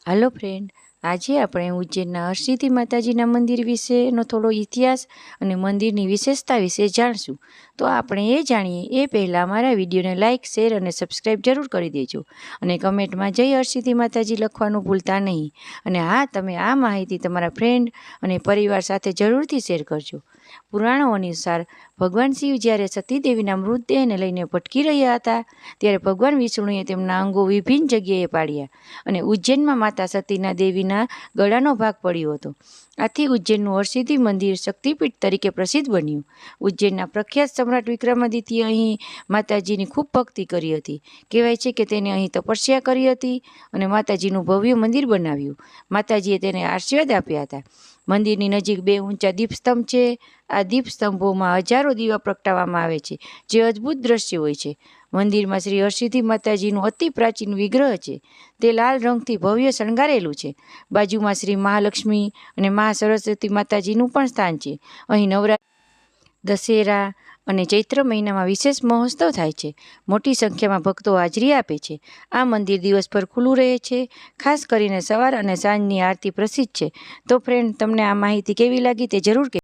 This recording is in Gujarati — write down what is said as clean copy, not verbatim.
हेलो फ्रेंड, आज આપણે ઉજ્જૈનના હરસિદ્ધિ માતાજીના મંદિર વિશેનો થોડો ઇતિહાસ અને મંદિરની વિશેષતા વિશે જાણશું। તો આપણે એ જાણીએ એ પહેલાં મારા વિડીયોને લાઇક, શેર અને સબસ્ક્રાઈબ જરૂર કરી દેજો અને કમેન્ટમાં જય હરસિદ્ધિ માતાજી લખવાનું ભૂલતા નહીં। અને હા, તમે આ માહિતી તમારા ફ્રેન્ડ અને પરિવાર સાથે જરૂરથી શેર કરજો। પુરાણો અનુસાર ભગવાન શિવ જ્યારે સતી દેવીના મૃતદેહને લઈને ભટકી રહ્યા હતા ત્યારે ભગવાન વિષ્ણુએ તેમના અંગો વિભિન્ન જગ્યાએ પાડ્યા અને ઉજ્જૈનમાં માતા સતીના દેવીના ગળાનો ભાગ પડ્યો હતો। આથી ઉજ્જૈનનું હરસિદ્ધિ મંદિર શક્તિપીઠ તરીકે પ્રસિદ્ધ બન્યું। ઉજ્જૈનના પ્રખ્યાત સમ્રાટ વિક્રમાદિત્યએ અહીં માતાજીની ખૂબ ભક્તિ કરી હતી। કહેવાય છે કે તેને અહીં તપસ્યા કરી હતી અને માતાજીનું ભવ્ય મંદિર બનાવ્યું। માતાજીએ તેને આશીર્વાદ આપ્યા હતા। મંદિરની નજીક 2 ઊંચા દીપસ્તંભ છે। આ દીપસ્તંભોમાં હજારો દીવા પ્રગટાવવામાં આવે છે, જે અદ્ભુત દ્રશ્ય હોય છે। મંદિરમાં શ્રી હરસિદ્ધિ માતાજીનું અતિ પ્રાચીન વિગ્રહ છે। તે લાલ રંગથી ભવ્ય શણગારેલું છે। બાજુમાં શ્રી મહાલક્ષ્મી અને મહા સરસ્વતી માતાજીનું પણ સ્થાન છે। અહીં નવરાત્રિ, દશેરા અને ચૈત્ર મહિનામાં વિશેષ મહોત્સવ થાય છે। મોટી સંખ્યામાં ભક્તો હાજરી આપે છે। આ મંદિર દિવસભર ખુલ્લું રહે છે, ખાસ કરીને સવાર અને સાંજની આરતી પ્રસિદ્ધ છે। તો ફ્રેન્ડ, તમને આ માહિતી કેવી લાગી તે જરૂર